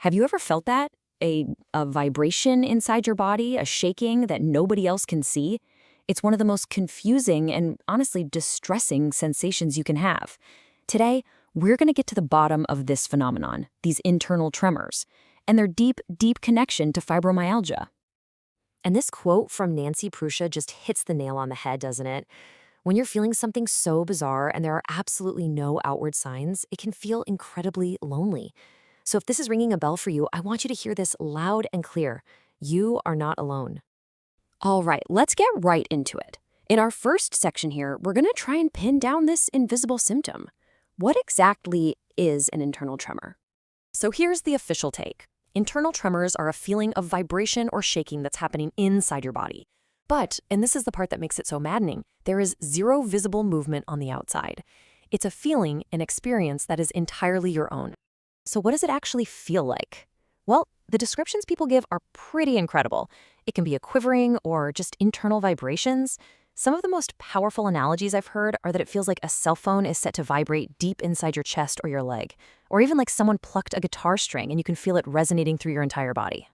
Have you ever felt that? A vibration inside your body, a shaking that nobody else can see? It's one of the most confusing and honestly distressing sensations you can have. Today, we're going to get to the bottom of this phenomenon, these internal tremors, and their deep, deep connection to fibromyalgia. And this quote from Nancy Prussia just hits the nail on the head, doesn't it? When you're feeling something so bizarre and there are absolutely no outward signs, it can feel incredibly lonely. So if this is ringing a bell for you, I want you to hear this loud and clear. You are not alone. All right, let's get right into it. In our first section here, we're going to try and pin down this invisible symptom. What exactly is an internal tremor? So here's the official take. Internal tremors are a feeling of vibration or shaking that's happening inside your body. But, and this is the part that makes it so maddening, there is zero visible movement on the outside. It's a feeling, an experience that is entirely your own. So what does it actually feel like? Well, the descriptions people give are pretty incredible. It can be a quivering or just internal vibrations. Some of the most powerful analogies I've heard are that it feels like a cell phone is set to vibrate deep inside your chest or your leg, or even like someone plucked a guitar string and you can feel it resonating through your entire body.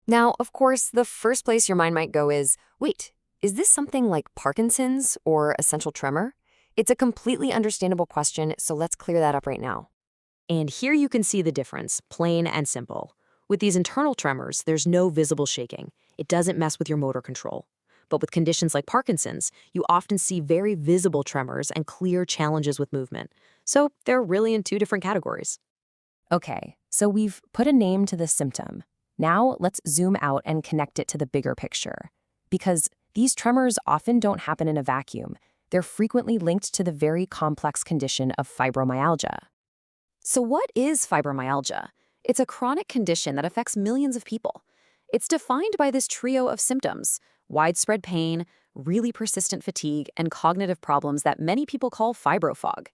Now, of course, the first place your mind might go is, wait, is this something like Parkinson's or essential tremor? It's a completely understandable question, so let's clear that up right now. And here you can see the difference, plain and simple. With these internal tremors, there's no visible shaking. It doesn't mess with your motor control. But with conditions like Parkinson's, you often see very visible tremors and clear challenges with movement. So they're really in two different categories. Okay, so we've put a name to this symptom. Now let's zoom out and connect it to the bigger picture. Because these tremors often don't happen in a vacuum. They're frequently linked to the very complex condition of fibromyalgia. So what is fibromyalgia? It's a chronic condition that affects millions of people. It's defined by this trio of symptoms: widespread pain, really persistent fatigue, and cognitive problems that many people call fibrofog.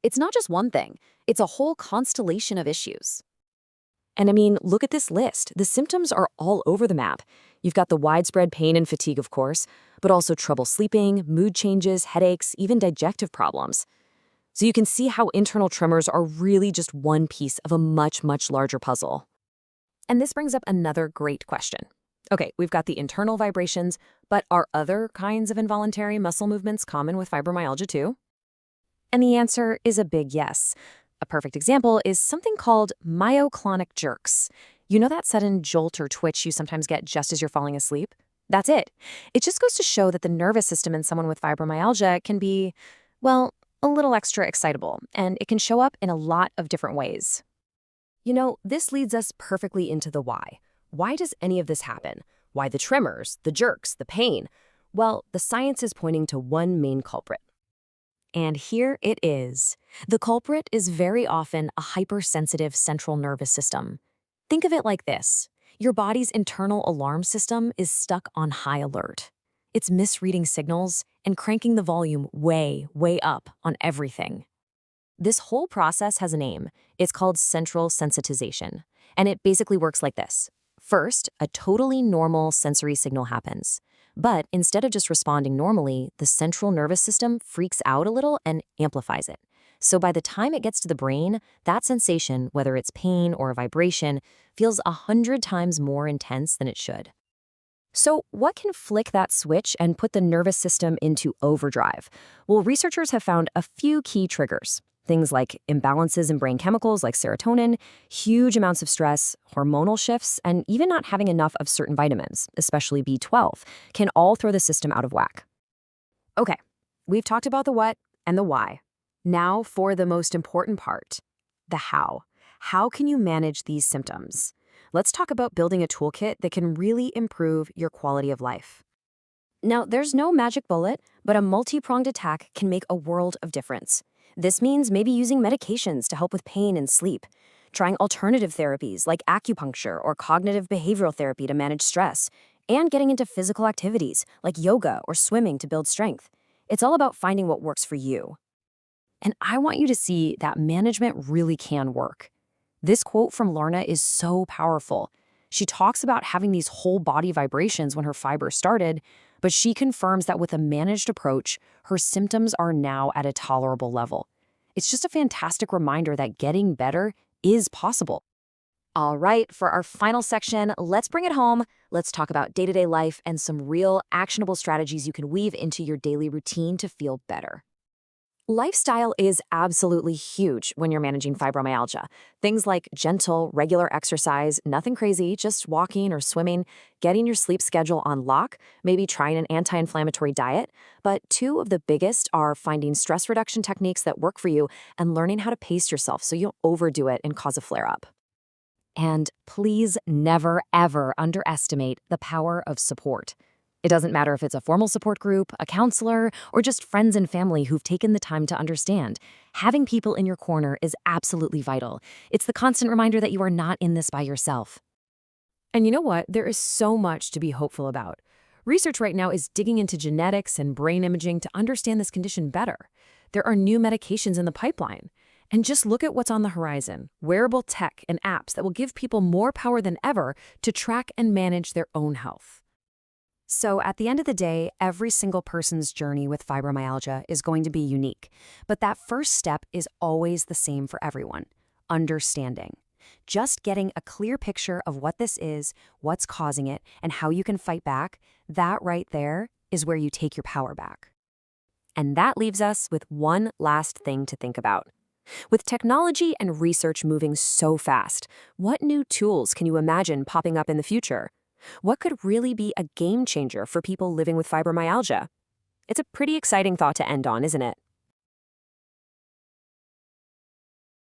It's not just one thing, it's a whole constellation of issues. And I mean, look at this list. The symptoms are all over the map. You've got the widespread pain and fatigue, of course, but also trouble sleeping, mood changes, headaches, even digestive problems. So you can see how internal tremors are really just one piece of a much, much larger puzzle. And this brings up another great question. Okay, we've got the internal vibrations, but are other kinds of involuntary muscle movements common with fibromyalgia too? And the answer is a big yes. A perfect example is something called myoclonic jerks. You know that sudden jolt or twitch you sometimes get just as you're falling asleep? That's it. It just goes to show that the nervous system in someone with fibromyalgia can be, well, a little extra excitable, and it can show up in a lot of different ways. You know, this leads us perfectly into the why. Why does any of this happen? Why the tremors, the jerks, the pain? Well, the science is pointing to one main culprit. And here it is. The culprit is very often a hypersensitive central nervous system. Think of it like this. Your body's internal alarm system is stuck on high alert. It's misreading signals and cranking the volume way, way up on everything. This whole process has a name. It's called central sensitization, and it basically works like this. First, a totally normal sensory signal happens. But instead of just responding normally, the central nervous system freaks out a little and amplifies it. So by the time it gets to the brain, that sensation, whether it's pain or a vibration, feels 100 times more intense than it should. So what can flick that switch and put the nervous system into overdrive? Well, researchers have found a few key triggers. Things like imbalances in brain chemicals like serotonin, huge amounts of stress, hormonal shifts, and even not having enough of certain vitamins, especially B12, can all throw the system out of whack. Okay, we've talked about the what and the why. Now for the most important part, the how. How can you manage these symptoms? Let's talk about building a toolkit that can really improve your quality of life. Now, there's no magic bullet, but a multi-pronged attack can make a world of difference. This means maybe using medications to help with pain and sleep, trying alternative therapies like acupuncture or cognitive behavioral therapy to manage stress, and getting into physical activities like yoga or swimming to build strength. It's all about finding what works for you. And I want you to see that management really can work. This quote from Lorna is so powerful. She talks about having these whole body vibrations when her fibers started, but she confirms that with a managed approach, her symptoms are now at a tolerable level. It's just a fantastic reminder that getting better is possible. All right, for our final section, let's bring it home. Let's talk about day-to-day life and some real actionable strategies you can weave into your daily routine to feel better. Lifestyle is absolutely huge when you're managing fibromyalgia. Things like gentle, regular exercise, nothing crazy, just walking or swimming, getting your sleep schedule on lock, maybe trying an anti-inflammatory diet. But two of the biggest are finding stress reduction techniques that work for you and learning how to pace yourself so you don't overdo it and cause a flare-up. And please never, ever underestimate the power of support. It doesn't matter if it's a formal support group, a counselor, or just friends and family who've taken the time to understand. Having people in your corner is absolutely vital. It's the constant reminder that you are not in this by yourself. And you know what? There is so much to be hopeful about. Research right now is digging into genetics and brain imaging to understand this condition better. There are new medications in the pipeline. And just look at what's on the horizon, wearable tech and apps that will give people more power than ever to track and manage their own health. So at the end of the day, every single person's journey with fibromyalgia is going to be unique. But that first step is always the same for everyone: understanding. Just getting a clear picture of what this is, what's causing it, and how you can fight back, that right there is where you take your power back. And that leaves us with one last thing to think about. With technology and research moving so fast, what new tools can you imagine popping up in the future? What could really be a game changer for people living with fibromyalgia? It's a pretty exciting thought to end on, isn't it?